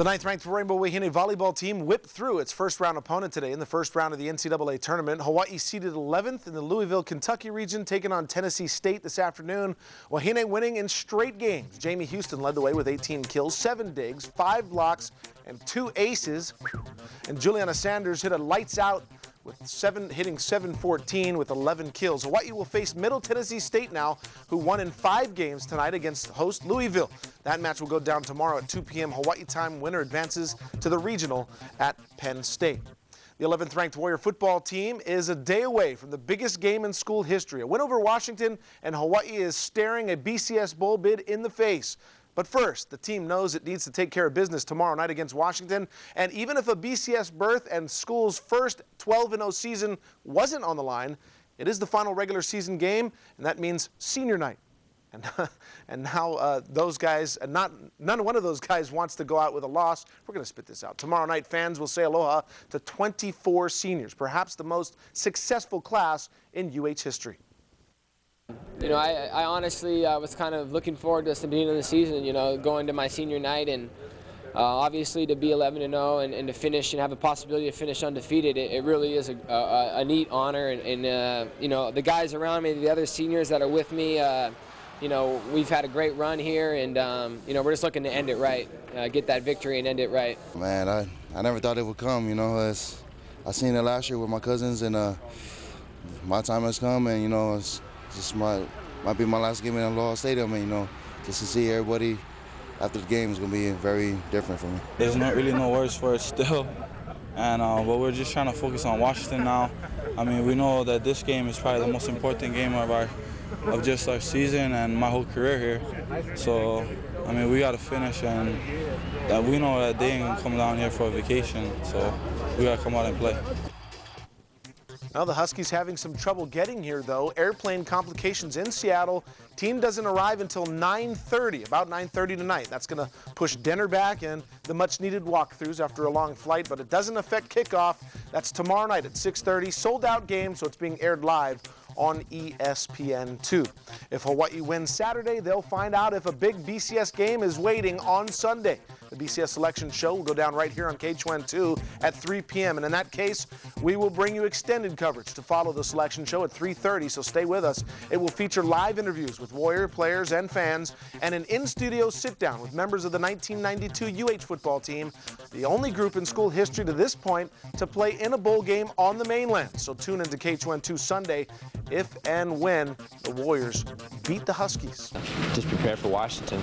The 9th-ranked Rainbow Wahine volleyball team whipped through its first-round opponent today in the first round of the NCAA tournament. Hawaii seeded 11th in the Louisville, Kentucky region, taking on Tennessee State this afternoon. Wahine winning in straight games. Jamie Houston led the way with 18 kills, 7 digs, 5 blocks, and 2 aces. And Juliana Sanders hit a lights-out with hitting 714 with 11 kills. Hawaii will face Middle Tennessee State now, who won in 5 games tonight against host Louisville. That match will go down tomorrow at 2 p.m. Hawaii time. Winner advances to the regional at Penn State. The 11th-ranked Warrior football team is a day away from the biggest game in school history. A win over Washington, and Hawaii is staring a BCS bowl bid in the face. But first, the team knows it needs to take care of business tomorrow night against Washington. And even if a BCS berth and school's first 12-0 season wasn't on the line, it is the final regular season game, and that means senior night. And now those guys, none one of those guys wants to go out with a loss. We're going to spit this out. Tomorrow night, fans will say aloha to 24 seniors, perhaps the most successful class in UH history. You know, I honestly was kind of looking forward to the beginning of the season, you know, going to my senior night, and obviously to be 11-0 and to finish and have a possibility to finish undefeated, it really is a neat honor. And you know, the guys around me, the other seniors that are with me, you know, we've had a great run here, and you know, we're just looking to end it right, get that victory and end it right. Man, I never thought it would come, you know. I seen it last year with my cousins, and my time has come, and you know, it's just might be my last game in Aloha Stadium, and you know, just to see everybody after the game is going to be very different for me. There's not really no words for it still, and but we're just trying to focus on Washington now. I mean, we know that this game is probably the most important game of just our season and my whole career here. So, I mean, we got to finish, and we know that they ain't gonna come down here for a vacation, so we got to come out and play. Now the Huskies having some trouble getting here, though. Airplane complications in Seattle. Team doesn't arrive until 9:30, about 9:30 tonight. That's going to push dinner back and the much-needed walkthroughs after a long flight, but it doesn't affect kickoff. That's tomorrow night at 6:30. Sold-out game, so it's being aired live on ESPN2. If Hawaii wins Saturday, they'll find out if a big BCS game is waiting on Sunday. The BCS selection show will go down right here on KHON2 at 3 p.m. And in that case, we will bring you extended coverage to follow the selection show at 3:30, so stay with us. It will feature live interviews with Warrior players and fans and an in-studio sit-down with members of the 1992 UH football team, the only group in school history to this point to play in a bowl game on the mainland. So tune into KHON2 Sunday if and when the Warriors beat the Huskies. Just prepare for Washington.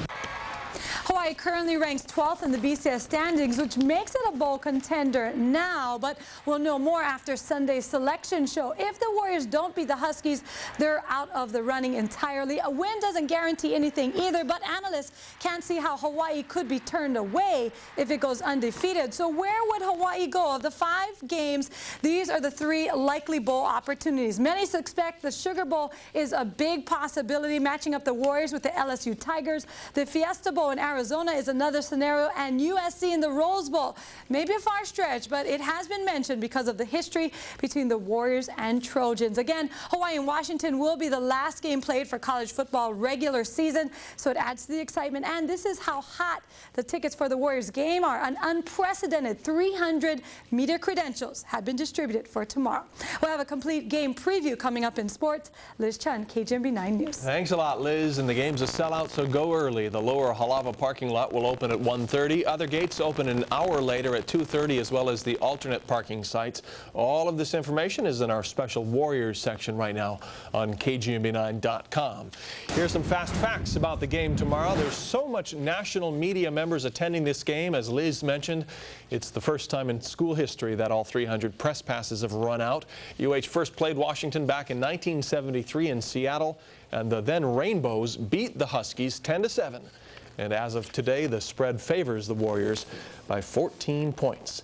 Hawaii currently ranks 12th in the BCS standings, which makes it a bowl contender now, but we'll know more after Sunday's selection show. If the Warriors don't beat the Huskies, they're out of the running entirely. A win doesn't guarantee anything either, but analysts can't see how Hawaii could be turned away if it goes undefeated. So where would Hawaii go? Of the 5 games, these are the 3 likely bowl opportunities. Many suspect the Sugar Bowl is a big possibility, matching up the Warriors with the LSU Tigers. The Fiesta Bowl in Arizona is another scenario, and USC in the Rose Bowl. Maybe a far stretch, but it has been mentioned because of the history between the Warriors and Trojans. Again, Hawaii and Washington will be the last game played for college football regular season, so it adds to the excitement. And this is how hot the tickets for the Warriors game are. An unprecedented 300 media credentials have been distributed for tomorrow. We'll have a complete game preview coming up in sports. Liz Chun, KGMB 9 News. Thanks a lot, Liz. And the game's a sellout, so go early. The lower Halava parking lot will open at 1:30. Other gates open an hour later at 2:30, as well as the alternate parking sites. All of this information is in our special Warriors section right now on KGMB9.com. Here's some fast facts about the game tomorrow. There's so much national media members attending this game. As Liz mentioned, it's the first time in school history that all 300 press passes have run out. UH first played Washington back in 1973 in Seattle, and the then Rainbows beat the Huskies 10-7. And as of today, the spread favors the Warriors by 14 points.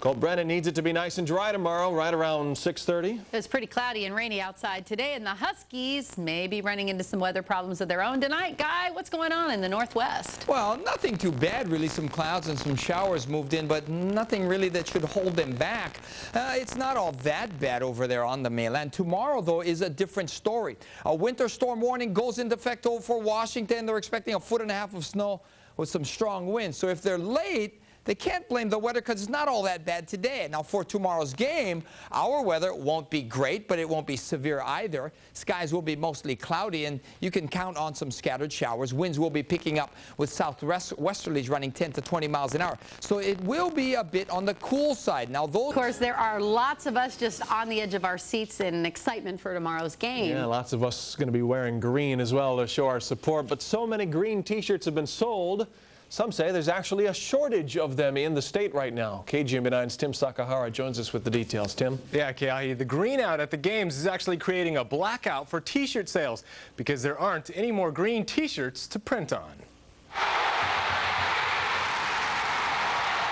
Colt Brennan needs it to be nice and dry tomorrow, right around 6:30. It's pretty cloudy and rainy outside today, and the Huskies may be running into some weather problems of their own tonight. Guy, what's going on in the Northwest? Well, nothing too bad, really. Some clouds and some showers moved in, but nothing really that should hold them back. It's not all that bad over there on the mainland. Tomorrow, though, is a different story. A winter storm warning goes into effect over for Washington. They're expecting 1.5 feet of snow with some strong winds. So if they're late, They can't blame the weather because it's not all that bad today. Now, for tomorrow's game, our weather won't be great, but it won't be severe either. Skies will be mostly cloudy, and you can count on some scattered showers. Winds will be picking up with southwesterlies running 10 to 20 miles an hour. So it will be a bit on the cool side. Now, those... Of course, there are lots of us just on the edge of our seats in excitement for tomorrow's game. Yeah, lots of us going to be wearing green as well to show our support. But so many green T-shirts have been sold. Some say there's actually a shortage of them in the state right now. KGMB9's Tim Sakahara joins us with the details. Tim? Yeah, Keahi, the green out at the games is actually creating a blackout for T-shirt sales because there aren't any more green T-shirts to print on.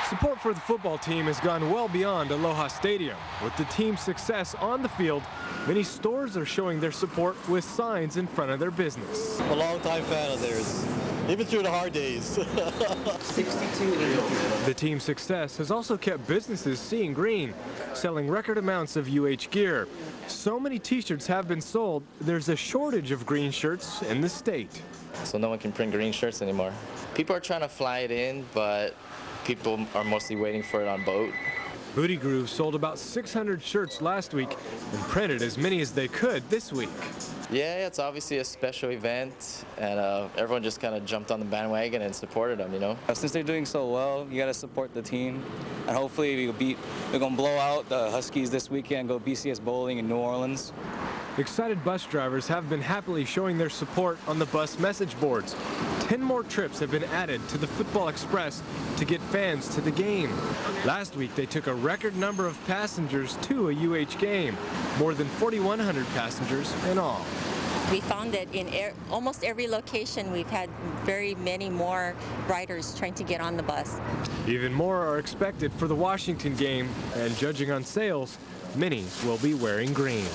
Support for the football team has gone well beyond Aloha Stadium. With the team's success on the field, many stores are showing their support with signs in front of their business. A long-time fan of theirs, even through the hard days. 62. The team's success has also kept businesses seeing green, selling record amounts of UH gear. So many T-shirts have been sold, there's a shortage of green shirts in the state. So no one can print green shirts anymore. People are trying to fly it in, but people are mostly waiting for it on boat. Booty Groove sold about 600 shirts last week and printed as many as they could this week. Yeah, it's obviously a special event, and everyone just kind of jumped on the bandwagon and supported them, you know. Since they're doing so well, you got to support the team, and hopefully we're going to blow out the Huskies this weekend, go BCS bowling in New Orleans. Excited bus drivers have been happily showing their support on the bus message boards. 10 more trips have been added to the Football Express to get fans to the game. Last week, they took a record number of passengers to a UH game, more than 4,100 passengers in all. We found that in almost every location, we've had very many more riders trying to get on the bus. Even more are expected for the Washington game, and judging on sales, many will be wearing green.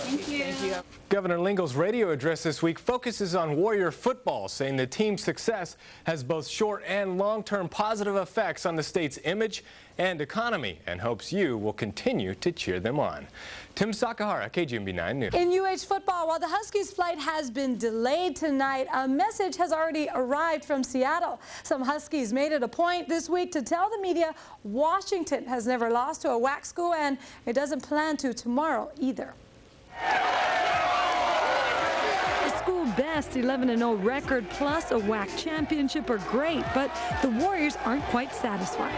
Thank you. Thank you. Governor Lingo's radio address this week focuses on Warrior football, saying the team's success has both short and long-term positive effects on the state's image and economy, and hopes you will continue to cheer them on. Tim Sakahara, KGMB9 News. In UH football, while the Huskies' flight has been delayed tonight, a message has already arrived from Seattle. Some Huskies made it a point this week to tell the media Washington has never lost to a WAC school, and it doesn't plan to tomorrow either. The school best 11-0 record plus a WAC championship are great, but the Warriors aren't quite satisfied.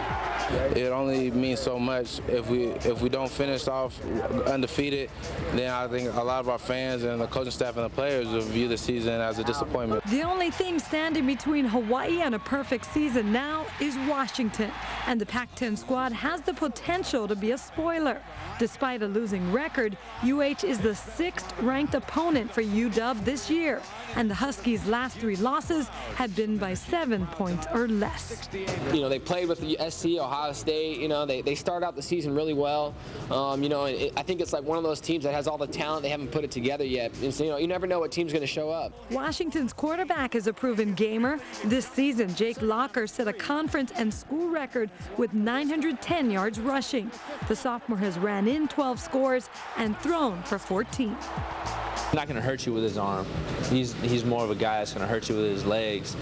It only means so much. If we don't finish off undefeated, then I think a lot of our fans and the coaching staff and the players will view the season as a disappointment. The only thing standing between Hawaii and a perfect season now is Washington, and the Pac-10 squad has the potential to be a spoiler. Despite a losing record, UH is the 6th-ranked opponent for UW this year, and the Huskies' last 3 losses have been by 7 points or less. You know, they played with the SC, Ohio State. You know, they start out the season really well. You know, I think it's like one of those teams that has all the talent. They haven't put it together yet. And so, you know, you never know what team's going to show up. Washington's quarterback is a proven gamer. This season, Jake Locker set a conference and school record with 910 yards rushing. The sophomore has ran in 12 scores and thrown for 14. He's not going to hurt you with his arm. He's more of a guy that's going to hurt you with his legs.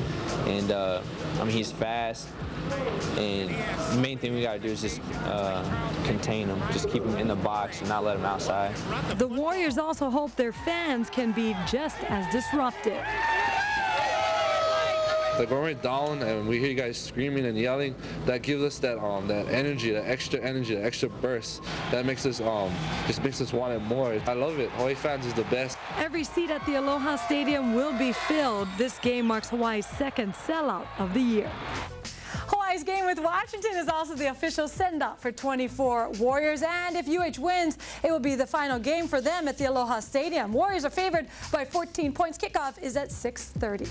And, I mean, he's fast. And the main thing we got to do is just contain him, just keep him in the box and not let him outside. The Warriors also hope their fans can be just as disruptive. Like when we're down and we hear you guys screaming and yelling, that gives us that energy, that extra burst. That makes us just makes us want it more. I love it. Hawaii fans is the best. Every seat at the Aloha Stadium will be filled. This game marks Hawaii's 2nd sellout of the year. Hawaii's game with Washington is also the official send-off for 24 Warriors, and if UH wins, it will be the final game for them at the Aloha Stadium. Warriors are favored by 14 points. Kickoff is at 6:30.